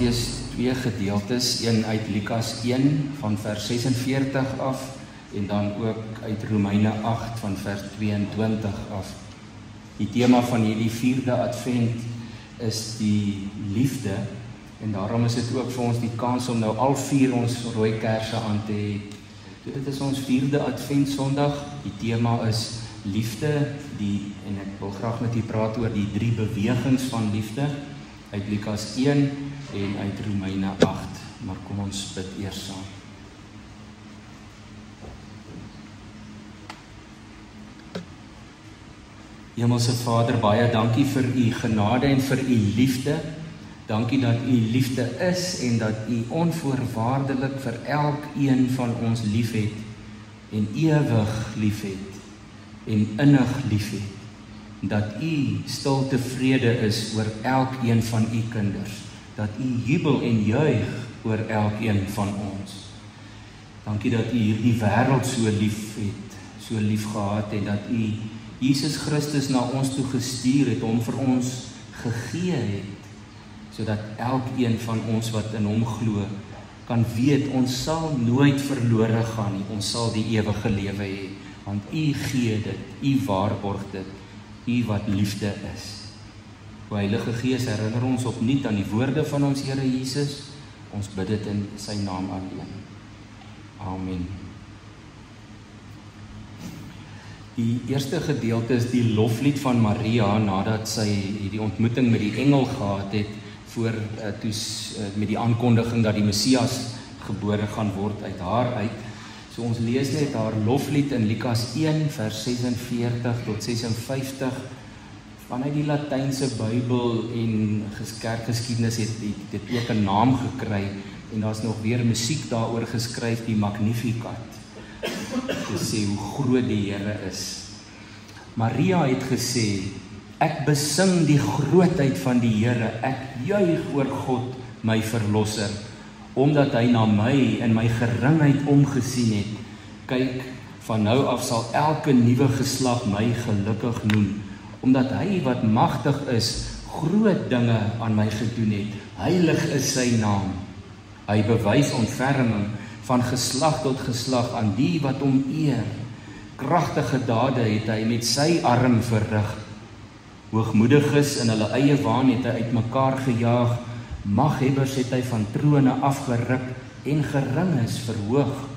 lees twee gedeeltes, een uit Lukas 1 van vers 46 af en dan ook uit Romeine 8 van vers 22 af. Die tema van hierdie 4de advent is die liefde en daarom is dit ook vir ons die kans om nou al 4 ons rooi kersse aan te hê. Dit is ons 4de advent Sondag. Die tema is liefde, en ek wil graag met u praat oor die 3 bewegings van liefde uit Lukas 1 en uit Romeine 8. Maar kom ons bid eers saam. Hemelse Vader, baie dankie vir u genade en vir u liefde. Dankie dat u liefde is en dat u onvoorwaardelik vir elkeen van ons liefhet en ewig liefhet en innig liefhet. Dat u stil tevrede is oor elkeen van u kinders. Dat u jubel en juig oor elkeen van ons. Dankie dat u hierdie wêreld so lief het, so lief gehad en dat u Jesus Christus na ons toe gestuur het, hom vir ons gegee het, sodat elkeen van ons wat in hom glo, kan weet, ons sal nooit verlore gaan nie, ons sal die ewige lewe hê, want u gee dit, u waarborg dit, u wat liefde is. O Heilige Gees, herinner ons opnuut aan die woorde van ons Here Jesus, ons bid dit in sy naam alleen. Amen. Die eerste gedeelte is die loflied van Maria nadat sy die ontmoeting met die engel gehad het met die aankondiging dat die Messias gebore gaan word uit haar uit. So ons lees net haar loflied in Lukas 1 vers 46 tot 56 vanuit die Latynse Bybel en kerkgeskiedenis het dit ook 'n naam gekry en daar's nog weer musiek daaroor geskryf, die Magnificat. Te sê hoe groot die Here is. Maria het gesê, ek besing die grootheid van die Here, ek juig oor God, my verlosser, omdat hy na my in my geringheid omgesien het. Kyk, van nou af sal elke nuwe geslag my gelukkig noem, omdat hy wat magtig is, groot dinge aan my gedoen het. Heilig is sy naam. Hy bewys ontferming van geslag tot geslag aan die wat hom eer. Kragtige dade het hy met sy arm verrig. Hoogmoediges in hulle eie waan het hy uitmekaar gejaag. Maghebbers het hy van trone afgeruk en geringes verhoog.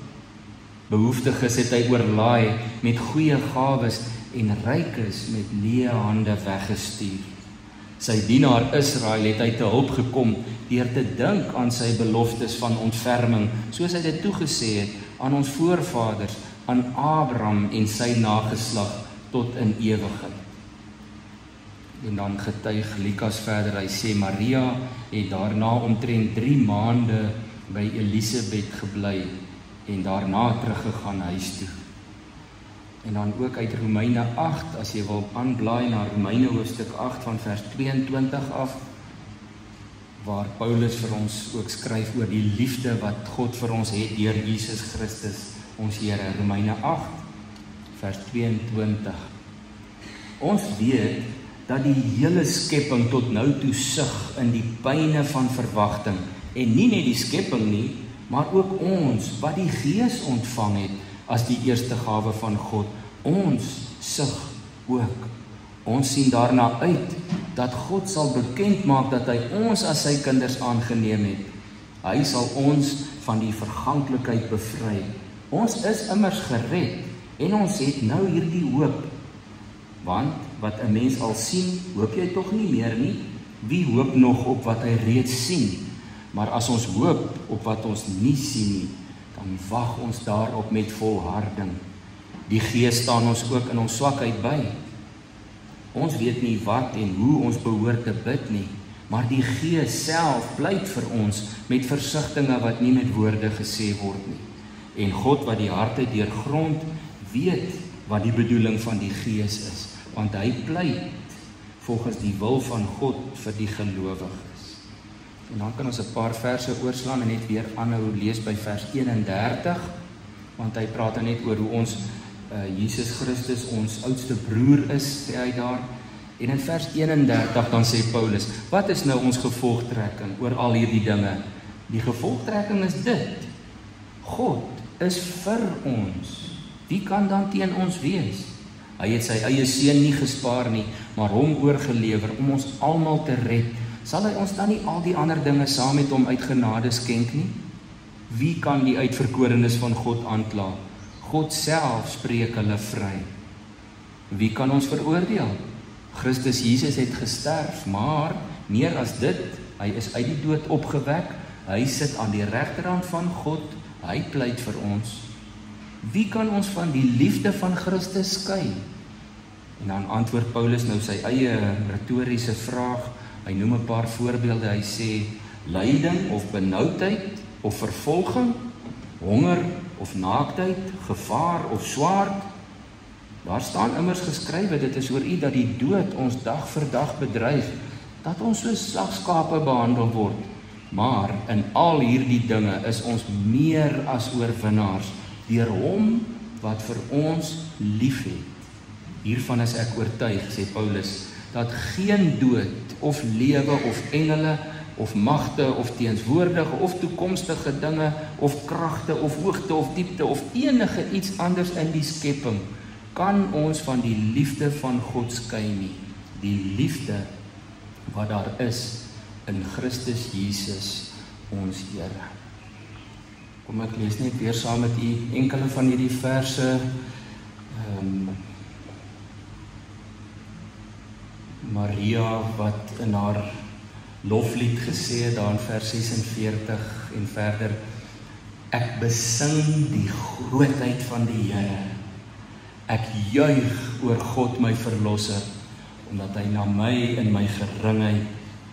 Behoeftiges het hy oorlaai met goeie gawes en rykes met leë hande weggestuur. Sy dienaar Israel het hy te hulp gekom deur te dink aan sy beloftes van ontferming, soos hy dit toegesê het aan ons voorvaders, aan Abraham en sy nageslag tot in ewigheid. En dan getuig Lukas verder, hy sê Maria het daarna omtrent 3 maande by Elisabeth gebly en daarna teruggegaan huis toe. En dan ook uit Romeine 8, as jy wil aanblaai na Romeine hoofstuk 8 van vers 22 af, waar Paulus vir ons ook skryf oor die liefde wat God vir ons het deur Jesus Christus, ons Here. Romeine 8, vers 22. Ons weet dat die hele skepping tot nou toe sug in die pyne van verwagting, en nie net die skepping nie, maar ook ons, wat die Gees ontvang het, as die eerste gawe van God, ons sug ook. Ons sien daarna uit, dat God sal bekend maak dat hy ons as sy kinders aangeneem het. Hy sal ons van die verganklikheid bevry. Ons is immers gered, en ons het nou hierdie hoop. Want wat 'n mens al sien, hoop jy tog nie meer nie? Wie hoop nog op wat hy reeds sien? Maar as ons hoop op wat ons nie sien nie, dan wag ons daarop met volharding. Die Gees staan ons ook in ons swakheid by. Ons weet nie wat en hoe ons behoort te bid nie, maar die Gees self pleit vir ons met versigtinge wat nie met woorde gesê word nie. En God wat die harte deurgrond, weet wat die bedoeling van die Gees is, want hy pleit volgens die wil van God vir die gelowiges. En dan kan ons 'n paar verse oorslaan en net weer aanhou lees by vers 31, want hy praat dan net oor hoe ons Jesus Christus ons oudste broer is, sê hy daar, En in vers 31 dan sê Paulus, wat is nou ons gevolgtrekking oor al hierdie dinge? Die gevolgtrekking is dit: God is vir ons. Wie kan dan teen ons wees? Hy het sy eie seun nie gespaar nie, maar hom oorgelewer om ons almal te red. Sal hy ons dan nie al die ander dinge saam met hom uit genade skenk nie? Wie kan die uitverkorenes van God aankla? God self spreek hulle vry. Wie kan ons veroordeel? Christus Jesus het gesterf, maar meer as dit, hy is uit die dood opgewek, hy sit aan die regterhand van God, hy pleit vir ons. Wie kan ons van die liefde van Christus skei? En dan antwoord Paulus nou sy eie retoriese vraag. Hy noem 'n paar voorbeelde. Hy sê lyding of benoudheid of vervolging, honger of naaktheid, gevaar of swaard. Daar staan immers geskrywe, dit is oor u dat die dood ons dag vir dag bedreig, dat ons soos slagskape behandel word. Maar in al hierdie dinge is ons meer as oorwinnaars deur hom wat vir ons liefhet. Hiervan is ek oortuig, sê Paulus, dat geen dood of lewe of engele of magte of teenswoordige of toekomstige dinge of kragte of hoogte of diepte of enige iets anders in die skepping kan ons van die liefde van God skei nie. Die liefde wat daar is in Christus Jesus ons Here. Kom ek lees net weer saam met u enkele van hierdie verse. Maria wat in haar loflied gesê het daar in vers 46 en verder, ek besing die grootheid van die Here. Ek juig oor God my verlosser, omdat hy na my in my geringheid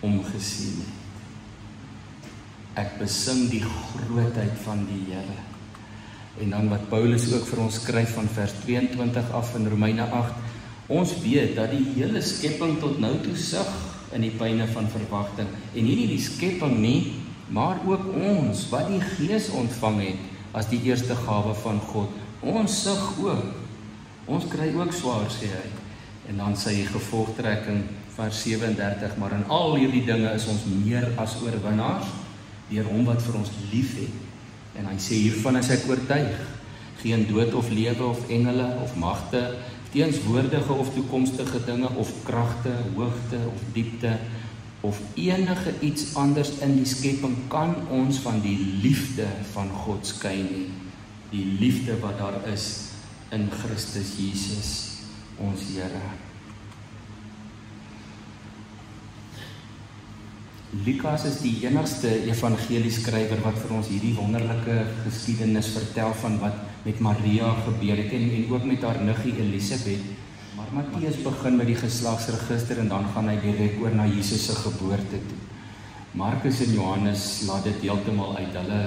omgesien het. Ek besing die grootheid van die Here. En dan wat Paulus ook vir ons skryf van vers 22 af in Romeine 8, ons weet dat die hele skepping tot nou toe sug in die pyne van verwagting. En nie die skepping nie, maar ook ons wat die Gees ontvang het as die eerste gawe van God. Ons sug ook. Ons kry ook swaar, sê hy. En dan sy gevolgtrekking vers 37, maar in al hierdie dinge is ons meer as oorwinnaars deur hom wat vir ons lief het. En hy sê hiervan is ek oortuig, geen dood of lewe of engele of magte, teenswoordige of toekomstige dinge of kragte, hoogte of diepte of enige iets anders in die skepping kan ons van die liefde van God skei nie. Die liefde wat daar is in Christus Jesus, ons Here. Lukas is die enigste evangelieskrywer wat vir ons hierdie wonderlike geskiedenis vertel van wat met Maria gebeur het en ook met haar niggie Elisabeth. Maar Matteus begin met die geslagsregister en dan gaan hy direk oor na Jesus se geboorte toe. Markus en Johannes laat dit heeltemal uit. Hulle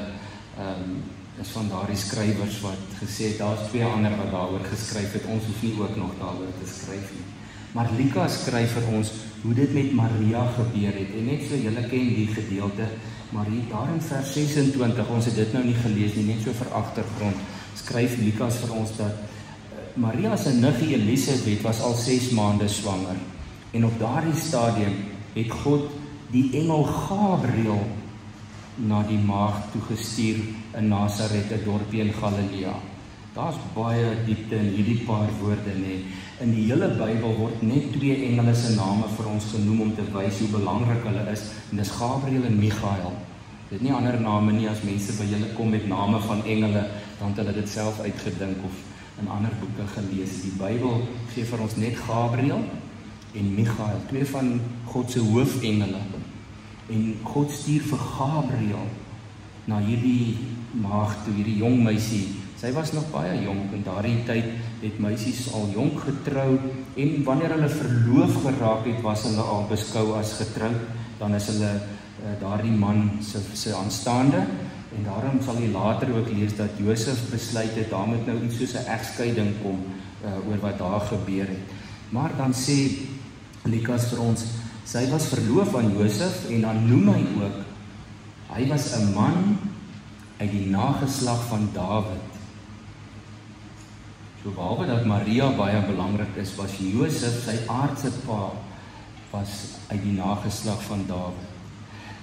is van daardie skrywers wat gesê het daar's twee ander wat daaroor geskryf het. Ons hoef nie ook nog daaroor te skryf nie. Maar Lukas skryf vir ons hoe dit met Maria gebeur het. En net so julle ken die gedeelte, maar hier daar in vers 26, ons het dit nou nie gelees nie, net so vir agtergrond, skryf Lukas vir ons dat Maria se niggie Elisabeth was al 6 maande swanger. En op daardie stadium het God die engel Gabriël na die maagd toegestuur in Nasaret, 'n dorpie in Galilea. Daar's baie diepte in hierdie paar woorde, nê. In die hele Bybel word net 2 engele se name vir ons genoem om te wys hoe belangrik hulle is, en dis Gabriël en Michael. Dit is nie ander name nie. As mense by julle kom met name van engele, dan het hulle dit self uitgedink of in ander boeke gelees. Die Bybel gee vir ons net Gabriël en Michael, 2 van God se hoofengele. En God stuur vir Gabriël na hierdie maagd toe, hierdie jong meisie. Sy was nog baie jonk, in daardie tyd het meisies al jonk getrou, en wanneer hulle verloof geraak het, was hulle al beskou as getroud, dan is hulle daardie man se aanstaande, en daarom sal jy later ook lees dat Josef besluit het, daar moet nou iets soos 'n egskeiding kom, oor wat daar gebeur het. Maar dan sê Lukas vir ons, sy was verloof aan Josef, en dan noem hy ook, hy was 'n man uit die nageslag van Dawid. So behalwe dat Maria baie belangrik is, was Josef, sy aardse pa, was uit die nageslag van Dawid.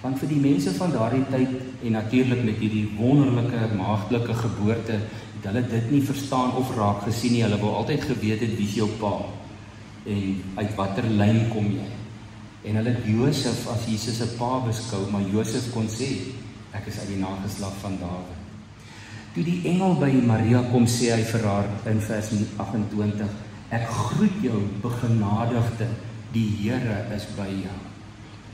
Want vir die mense van daardie tyd, en natuurlik met hierdie wonderlike maagdelike geboorte, het hulle dit nie verstaan of raak gesien nie. Hulle wou altyd geweet het wie is jou pa en uit watter lyn kom jy. En hulle het Josef as Jesus se pa beskou, maar Josef kon sê, ek is uit die nageslag van Dawid. Toe die engel by Maria kom, sê hy vir haar in vers 28, ek groet jou begenadigde, die Here is by jou.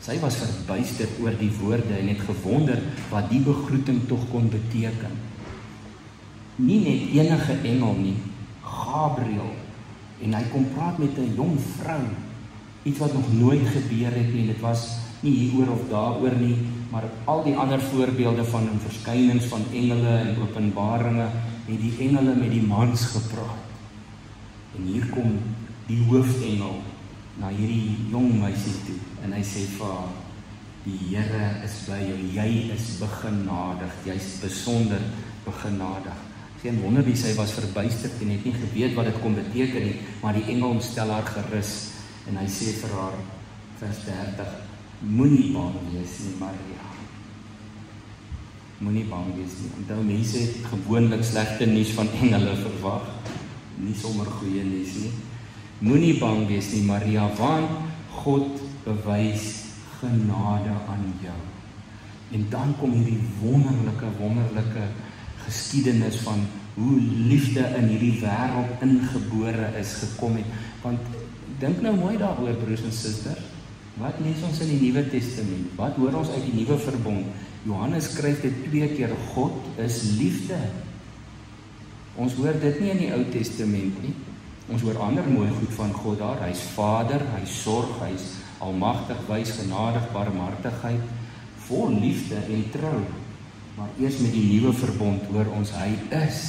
Sy was verbuisterd oor die woorde en het gewonder wat die begroeting tog kon beteken. Nie net enige engel nie, Gabriel, en hy kom praat met 'n jong vrou, iets wat nog nooit gebeur het nie. Dit was nie hieroor of daaroor nie, maar al die ander voorbeelde van verskynings van engele en openbaringe, het die engele met die mans gepraat. En hier kom die hoofengel na hierdie jong meisie toe, en hy sê vir haar, die Here is by jou, jy is begenadig, jy is besonder begenadig. Geen wonder wie sy was verbuisterd en het nie geweet wat dit kon beteken nie, maar die engel stel haar gerus, en hy sê vir haar, vers 30, moenie bang wees nie, Maria. Moenie bang wees nie. Onthou, mense het gewoonlik slegte nuus van engele verwag, nie sommer goeie nuus nie. Moenie bang wees nie, Maria, want God bewys genade aan jou. En dan kom hierdie wonderlike geskiedenis van hoe liefde in hierdie wêreld ingebore is, gekom het. Want dink nou mooi daaroor, broers en susters. Wat lees ons in die Nuwe Testament? Wat hoor ons uit die Nuwe Verbond? Johannes skryf dit 2 keer, God is liefde. Ons hoor dit nie in die Ou Testament nie. Ons hoor ander mooi goed van God daar. Hy is Vader, hy sorg, hy is almagtig, wys, genadig, barmhartigheid, vol liefde en trou. Maar eers met die Nuwe Verbond hoor ons, hy is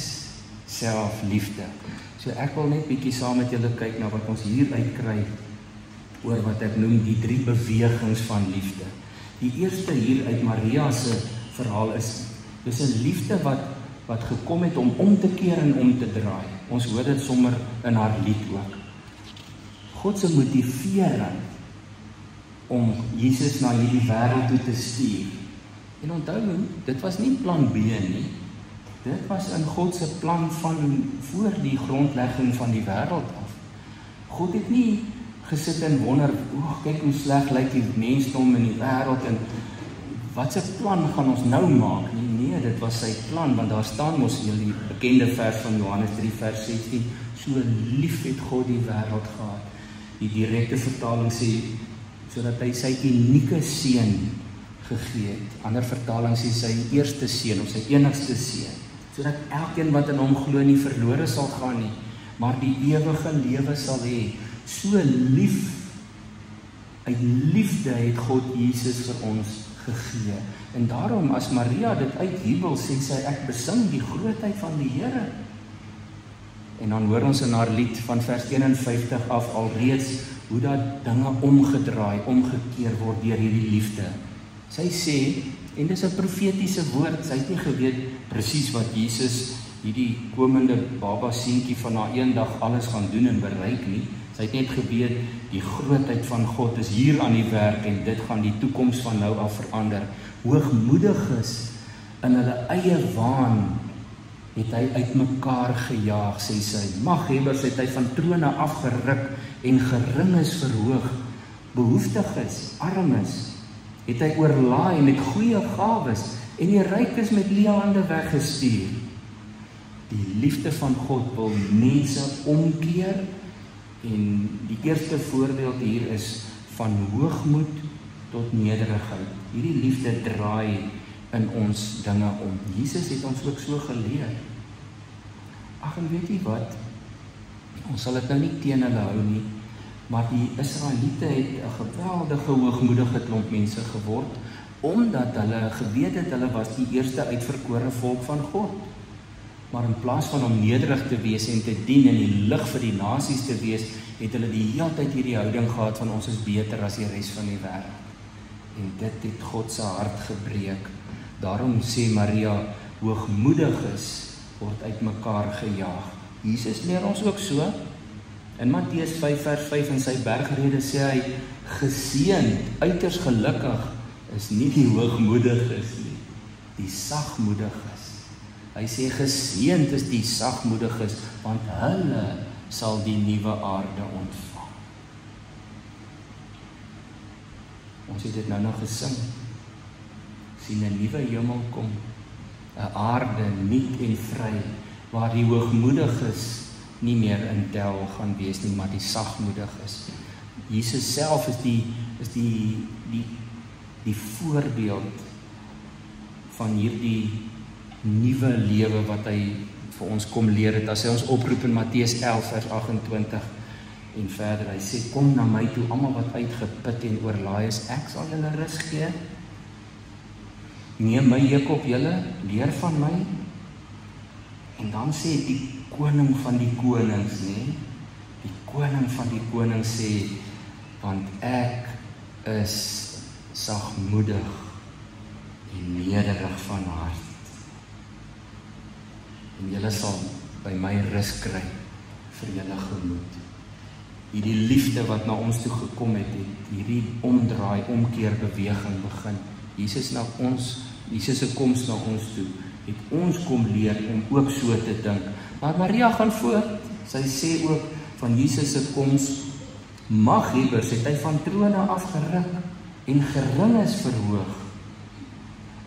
self liefde. So ek wil net bietjie saam met julle kyk na wat ons hier uitkry oor wat ek noem die 3 bewegings van liefde. Die eerste hier uit Maria se verhaal is, dis 'n liefde wat gekom het om te keer en om te draai. Ons hoor dit sommer in haar lied ook. God se motivering om Jesus na hierdie wêreld toe te stuur. En onthou, dit was nie plan B nie. Dit was in God se plan van voor die grondlegging van die wêreld af. God het nie gesit en wonder, kyk hoe sleg lyk die mensdom in die wêreld en wat se plan gaan ons nou maak? Nee, dit was sy plan, want daar staan mos die bekende vers van Johannes 3 vers 16, so lief het God die wêreld gehad. Die direkte vertaling sê, sodat hy sy unieke seun gegee het. Ander vertaling sê sy eerste seun of sy enigste seun, sodat elkeen wat in hom glo nie verlore sal gaan nie, maar die ewige lewe sal hê. So lief, uit liefde het God Jesus vir ons gegee. En daarom as Maria dit uitjubel, sê sy, ek besing die grootheid van die Here. En dan hoor ons in haar lied van vers 51 af alreeds hoe dat dinge omgekeer word deur hierdie liefde. Sy sê, en dis 'n profetiese woord, sy het nie geweet presies wat Jesus, hierdie komende baba seentjie van haar eendag alles gaan doen en bereik nie. Sy het net geweet, die grootheid van God is hier aan die werk en dit gaan die toekoms van nou af verander. Hoogmoediges in hulle eie waan het hy uitmekaar gejaag, sê sy. Maghebbers het hy van trone afgeruk en geringes verhoog. Behoeftiges, armes, het hy oorlaai met goeie gawes en die rykes met leë hande weggestuur. Die liefde van God wil mense omkeer. En die eerste voorbeeld hier is van hoogmoed tot nederigheid. Hierdie liefde draai in ons dinge om. Jesus het ons ook so geleer. Ag, en weet jy wat? Ons sal dit nou nie teen hulle hou nie, maar die Israeliete het 'n geweldige hoogmoedige klomp mense geword, omdat hulle geweet het hulle was die eerste uitverkore volk van God. Maar in plaas van om nederig te wees en te dien en die lig vir die nasies te wees, het hulle die hele tyd hierdie houding gehad van ons is beter as die res van die wêreld. En dit het God se hart gebreek. Daarom sê Maria, hoogmoediges word uitmekaar gejaag. Jesus leer ons ook so. In Matteus 5 vers 5 in sy bergrede sê hy, geseënd, uiters gelukkig is nie die hoogmoediges nie, die sagmoediges. Hy sê geseënd is die sagmoediges, want hulle sal die nuwe aarde ontvang. Ons het dit nou nog gesing. Sien 'n nuwe hemel kom, 'n aarde nuut en vry, waar die hoogmoediges nie meer in tel gaan wees nie, maar die sagmoediges. Jesus self is die voorbeeld van hierdie nuwe lewe wat hy vir ons kom leer het. As hy ons oproep in Matteus 11 vers 28 en verder, hy sê, kom na my toe, almal wat uitgeput en oorlaai is, ek sal julle rus gee. Neem my juk op julle, leer van my. En dan sê die koning van die konings, nee, die koning van die konings sê, want ek is sagmoedig en nederig van hart. En julle sal by my rus kry vir julle gemoed. Hierdie liefde wat na ons toe gekom het, hierdie omkeer beweging begin. Jesus se koms na ons toe, het ons kom leer om ook so te dink. Maar Maria gaan voort, sy sê ook van Jesus se koms, maghebbers het hy van trone afgeruk en geringes verhoog.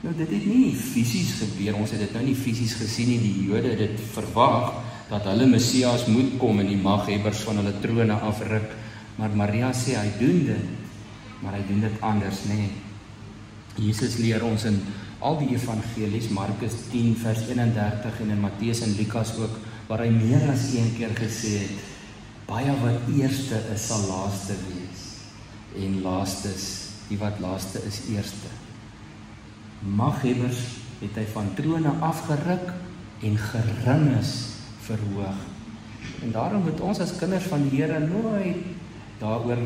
Nou dit het nie fisies gebeur, ons het dit nou nie fisies gesien nie, die Jode het dit verwag, dat hulle Messias moet kom en die maghebbers van hulle trone afruk, maar Maria sê hy doen dit, maar hy doen dit anders, nee. Jesus leer ons in al die evangelies, Markus 10 vers 31 en in Matteus en Lukas ook, waar hy meer as een keer gesê het, baie wat eerste is, sal laaste wees, en laastes, die wat laaste is eerste. Maghebbers het hy van trone afgeruk en geringes verhoog. En daarom moet ons as kinders van die Here nooit daaroor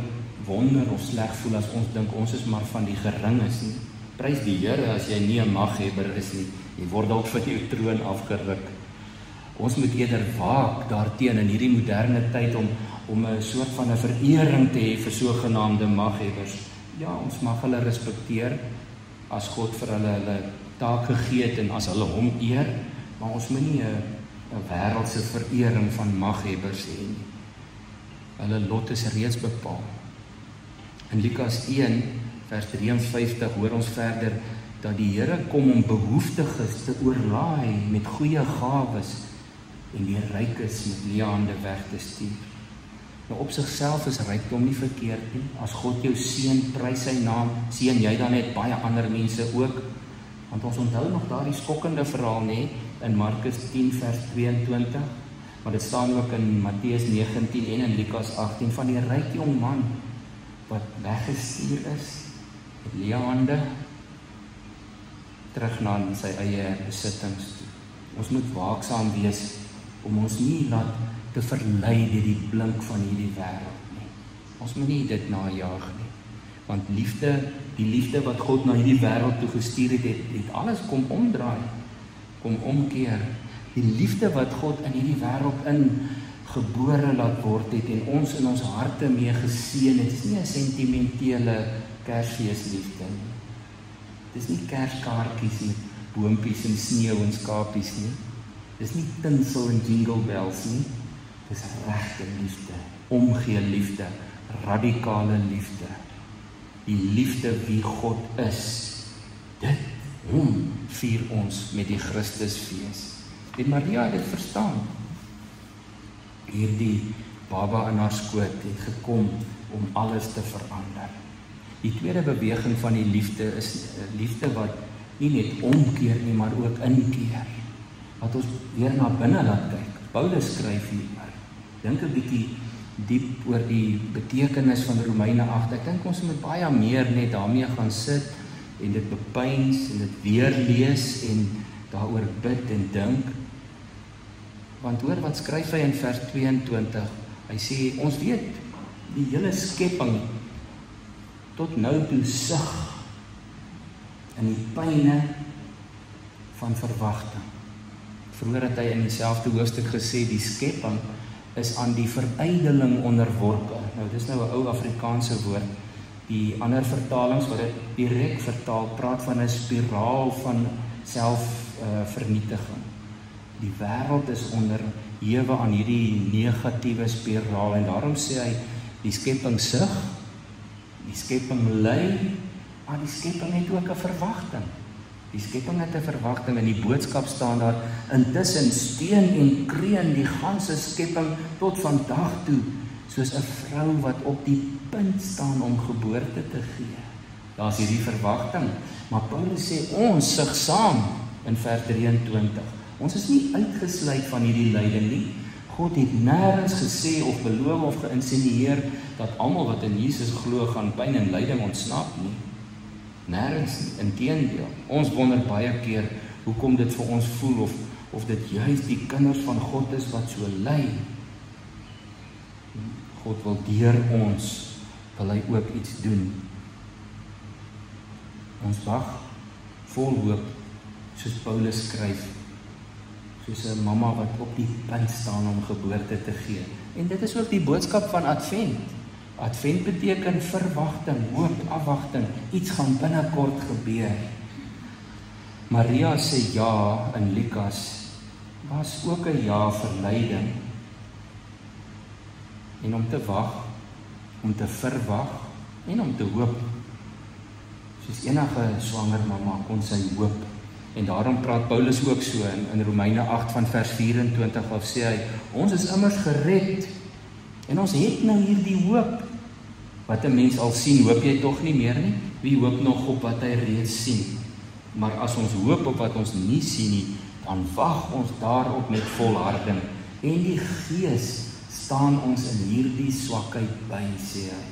wonder of sleg voel as ons dink ons is maar van die geringes nie. Prys die Here as jy nie 'n maghebber is nie, jy word dalk van jou troon afgeruk. Ons moet eerder waak daarteen in hierdie moderne tyd om 'n soort van 'n verering te hê vir sogenaamde maghebbers. Ja, ons mag hulle respekteer as God vir hulle taak gegee het en as hulle hom eer, maar ons moet nie 'n wêreldse verering van maghebbers hê nie. Hulle lot is reeds bepaal. In Lukas 1 vers 53 hoor ons verder dat die Here kom om behoeftiges te oorlaai met goeie gawes en die rykes met leë hande weg te stuur. Nou op sigself is rykdom nie verkeerd nie. As God jou seën, prys sy naam, seën jy dan net baie ander mense ook. Want ons onthou nog daardie skokkende verhaal nê in Markus 10 vers 22, maar dit staan ook in Matteus 19 en in Lukas 18 van die ryk jong man wat weggestuur is met leë hande terug na sy eie besittings toe. Ons moet waaksaam wees om ons nie laat te verlei deur die blink van hierdie wêreld nie. Ons moet nie dit najag nie. Want die liefde wat God na hierdie wêreld toe gestuur het alles kom omdraai, kom omkeer. Die liefde wat God in hierdie wêreld gebore laat word het en ons in ons harte mee geseën het, is nie 'n sentimentele Kersfeesliefde nie. Dis nie kerskaartjies met boontjies en sneeu en skapies nie. Dis nie tinsel en jingle bells nie. Dis regte liefde, omgee liefde, radikale liefde. Die liefde wie God is. Dit hom vier ons met die Christusfees. En Maria het dit verstaan. Hierdie baba in haar skoot het gekom om alles te verander. Die tweede beweging van die liefde is liefde wat nie net omkeer nie, maar ook inkeer. Wat ons weer na binne laat kyk. Paulus skryf hieroor. Dink 'n bietjie diep oor die betekenis van Romeine 8. Ek dink ons moet baie meer net daarmee gaan sit en dit bepeins en dit weer lees en daaroor bid en dink. Want hoor wat skryf hy in vers 22. Hy sê ons weet die hele skepping tot nou toe sug in die pyne van verwagting. Vroeger het hy in dieselfde hoofstuk gesê, die skepping is aan die verydeling onderworpe. Nou, dis nou 'n ou Afrikaanse woord. Die ander vertalings wat dit direk vertaal, praat van 'n spiraal van selfvernietiging. Die wêreld is onderhewe aan hierdie negatiewe spiraal en daarom sê hy, die skepping sug, die skepping ly, maar die skepping het ook 'n verwagting. Die skepping het 'n verwagting en die boodskap staan daar, intussen steun en kreun die ganse skepping tot vandag toe, soos 'n vrou wat op die punt staan om geboorte te gee. Daar's hierdie verwagting, maar Paulus sê ons sug saam in vers 23. Ons is nie uitgesluit van hierdie lyding nie. God het nêrens gesê of beloof of geïnsinueer dat almal wat in Jesus glo gaan pyn en lyding ontsnap nie. Nêrens nie, inteendeel. Ons wonder baie keer hoekom dit vir ons voel of dit juist die kinders van God is wat so ly. God wil deur ons, wil hy ook iets doen. Ons wag vol hoop, soos Paulus skryf, soos 'n mamma wat op die punt staan om geboorte te gee. En dit is ook die boodskap van Advent. Advent beteken verwagting, hoop, afwagting, iets gaan binnekort gebeur. Maria sê ja in Lukas, was ook 'n ja vir lyding. En om te wag, om te verwag en om te hoop. Soos enige swanger mamma kon sy hoop. En daarom praat Paulus ook so in Romeine 8 van vers 24 af sê hy, ons is immers gered en ons het nou hierdie hoop. Wat 'n mens al sien, hoop jy tog nie meer nie? Wie hoop nog op wat hy reeds sien? Maar as ons hoop op wat ons nie sien nie, dan wag ons daarop met volharding. En die Gees staan ons in hierdie swakheid by, sê hy.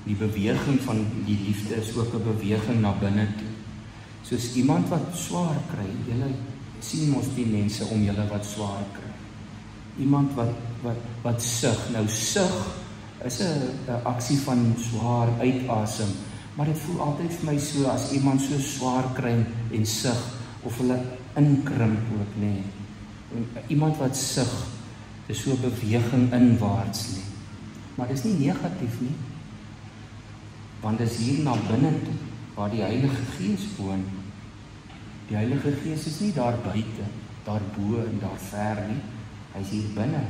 Die beweging van die liefde is ook 'n beweging na binne toe. Soos iemand wat swaar kry, julle sien mos die mense om julle wat swaar kry. Iemand wat sug. Nou sug is 'n aksie van swaar uitasem, maar dit voel altyd vir my so as iemand so swaar kry en sug of hulle inkrimp ook, nee. Iemand wat sug, is so beweging inwaarts nie. Maar dis nie negatief nie. Want dis hier na binne toe waar die Heilige Gees woon. Die Heilige Gees is nie daar buite, daar bo en daar ver nie. Hy is hier binne.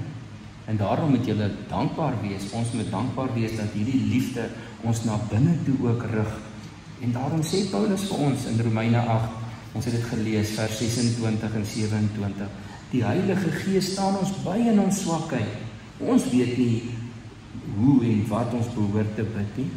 En daarom moet julle dankbaar wees. Ons moet dankbaar wees dat hierdie liefde ons na binne toe ook rig. En daarom sê Paulus vir ons in Romeine 8, ons het dit gelees, vers 26 en 27. Die Heilige Gees staan ons by in ons swakheid. Ons weet nie hoe en wat ons behoort te bid nie.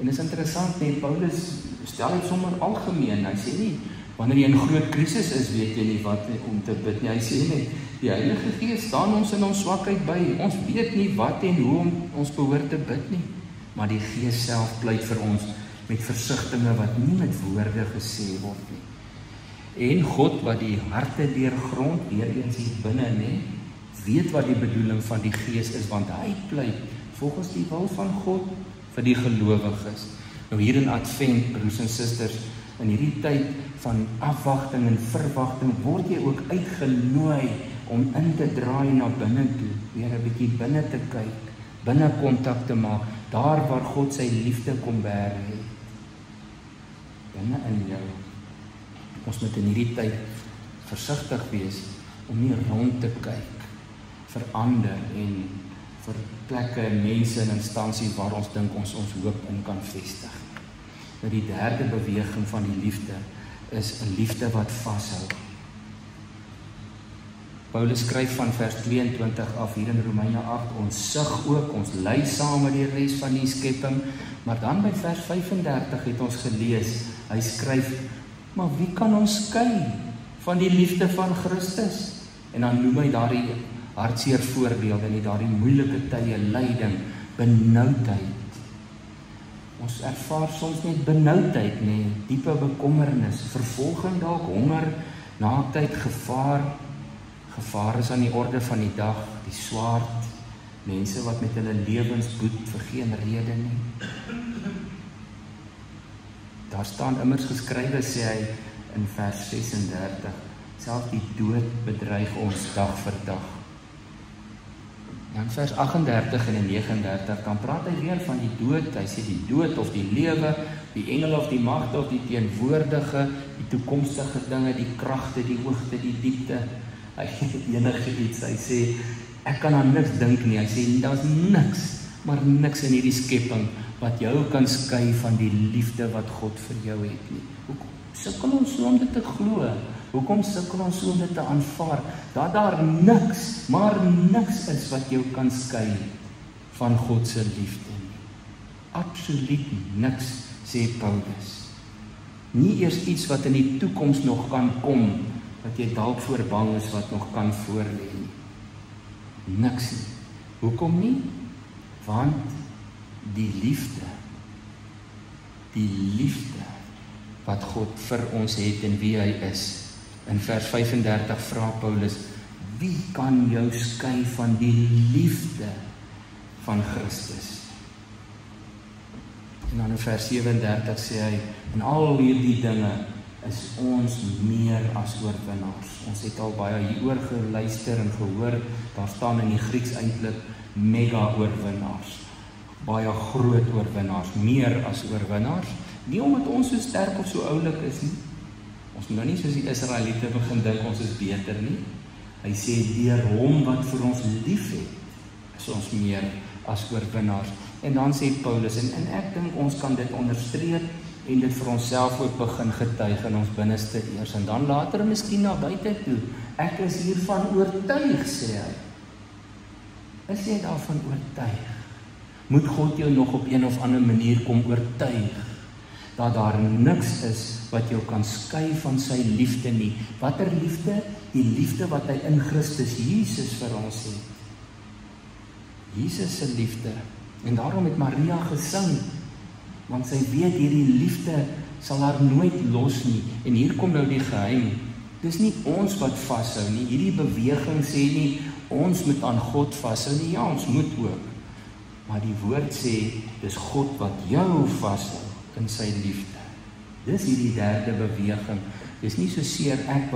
En is interessant, nee, Paulus stel dit sommer algemeen. Hy sê nie, wanneer jy in 'n groot krisis is, weet jy nie wat om te bid nie. Hy sê net, die Heilige Gees staan ons in ons swakheid by. Ons weet nie wat en hoe ons behoort te bid nie. Maar die Gees self pleit vir ons met versigtinge wat nie met woorde gesê word nie. En God wat die harte deurgrond, weer eens hier binne, nee, weet wat die bedoeling van die Gees is, want hy pleit volgens die wil van God vir die gelowiges. Nou hier in Advent, broers en susters, in hierdie tyd van afwagting en verwagting, word jy ook uitgenooi om in te draai na binne toe, weer 'n bietjie binne te kyk, binne kontak te maak, daar waar God sy liefde kom bære het. Binne in jou. Ons moet in hierdie tyd versigtig wees om nie rond te kyk vir ander en vir plekke en mense en instansies waar ons dink ons hoop in kan vestig. Nou die derde beweging van die liefde is 'n liefde wat vashou. Paulus skryf van vers 22 af hier in Romeine 8, ons sug ook, ons ly saam met die res van die skepping, maar dan by vers 35 het ons gelees, hy skryf, maar wie kan ons skei van die liefde van Christus? En dan noem hy daardie hartseer voorbeelde en daardie moeilike tye, lyding, benoudheid. Ons ervaar soms net benoudheid, nee, diepe bekommernis, vervolging dalk, honger, naaktheid, gevaar. Gevaar is aan die orde van die dag, die swaard, mense wat met hulle lewens boet vir geen rede nie. Daar staan immers geskrywe, sê hy in vers 36, Selfs die dood bedreig ons dag vir dag. In vers 38 en 39 dan praat hy weer van die dood. Hy sê die dood of die lewe, die engele of die magte of die teenwoordige, die toekomstige dinge, die kragte, die hoogte, die diepte. Hy gee enige iets. Hy sê ek kan aan niks dink nie. Hy sê daar's niks, maar niks in hierdie skepping wat jou kan skei van die liefde wat God vir jou het nie. Hoekom sukkel ons so om dit te glo? Hoekom sukkel ons so om dit te aanvaar? Dat daar niks, maar niks is wat jou kan skei van God se liefde nie. Absoluut niks, sê Paulus. Nie eers iets wat in die toekoms nog kan kom, wat jy dalk voor bang is wat nog kan voorlê nie. Niks nie. Hoekom nie? Want die liefde wat God vir ons het en wie hy is. In vers 35 vra Paulus, wie kan jou skei van die liefde van Christus? En dan in vers 37 sê hy, en al hierdie dinge is ons meer as oorwinnaars. Ons het al baie hieroor geluister en gehoor, daar staan in die Grieks eintlik mega oorwinnaars. Baie groot oorwinnaars, meer as oorwinnaars. Nie omdat ons so sterk of so oulik is nie. Ons moet nou nie soos die Israeliete begin dink ons is beter nie. Hy sê deur hom wat vir ons lief het, is ons meer as oorwinnaars. En dan sê Paulus, en ek dink ons kan dit onderstreep en dit vir onsself ook begin getuig in ons binneste eers. En dan later miskien na buite toe. Ek is hiervan oortuig, sê hy. Is jy daarvan oortuig? Moet God jou nog op een of ander manier kom oortuig dat daar niks is wat jou kan skei van sy liefde nie. Watter liefde? Die liefde wat hy in Christus Jesus vir ons het. Jesus se liefde. En daarom het Maria gesing, want sy weet hierdie liefde sal haar nooit los nie. En hier kom nou die geheim. Dis nie ons wat vashou nie. Hierdie beweging sê nie, ons moet aan God vashou nie. Ja, ons moet ook. Maar die woord sê, dis God wat jou vashou in sy liefde. Dis hierdie derde beweging. Dis nie so seer ek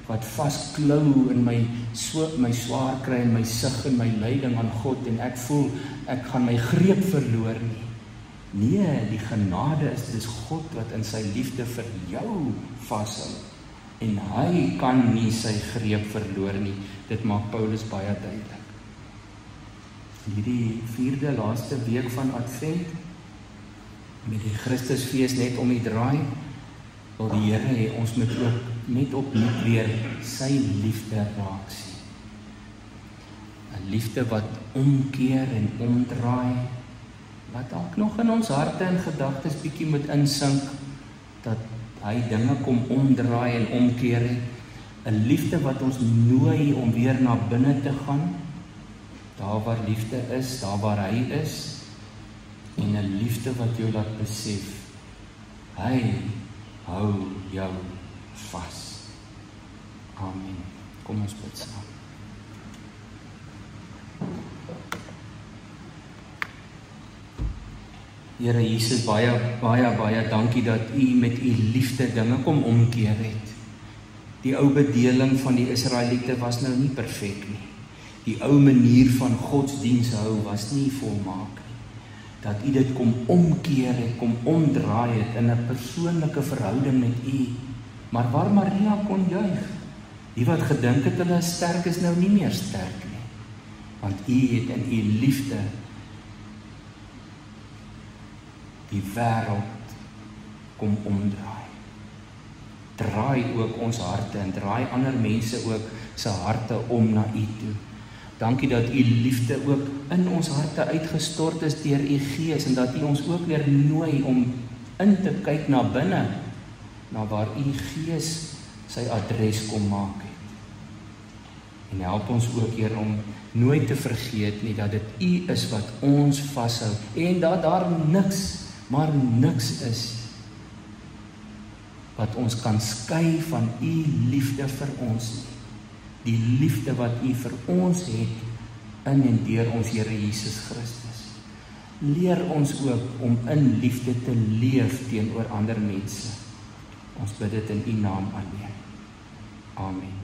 wat vasklou in my swaar kry en my sug en my lyding aan God en ek voel ek gaan my greep verloor nie. Nee, die genade is dis God wat in sy liefde vir jou vashou. En hy kan nie sy greep verloor nie. Dit maak Paulus baie duidelik. Hierdie 4de laaste week van Advent, met die Christusfees net om die draai, wil die Here hê ons moet ook net opnuut weer sy liefde raak sien. 'n Liefde wat omkeer en omdraai, wat dalk nog in ons harte en gedagtes bietjie moet insink, dat hy dinge kom omdraai en omkeer het. 'n Liefde wat ons nooi om weer na binne te gaan, daar waar liefde is, daar waar hy is, en 'n liefde wat jou laat besef, hy hou jou vas. Amen. Kom ons bid saam. Here Jesus, baie dankie dat U met U liefde dinge kom omkeer het. Die ou bedeling van die Israeliete was nou nie perfek nie. Die ou manier van godsdiens hou was nie volmaak nie. Dat U dit kom omkeer het, kom omdraai het in 'n persoonlike verhouding met U. Maar waar Maria kon juig, die wat gedink het hulle sterk is nou nie meer sterk nie. Want U het in U liefde die wêreld kom omdraai. Draai ook ons harte en draai ander mense ook se harte om na U toe. Dankie dat U liefde ook in ons harte uitgestort is deur U Gees en dat U ons ook weer nooi om in te kyk na binne, na waar U Gees sy adres kom maak het. En help ons ook, Heer, om nooit te vergeet nie dat dit U is wat ons vashou en dat daar niks, maar niks is wat ons kan skei van U liefde vir ons nie. Die liefde wat U vir ons het in en deur ons Here Jesus Christus. Leer ons ook om in liefde te leef teenoor ander mense. Ons bid dit in U naam alleen. Amen.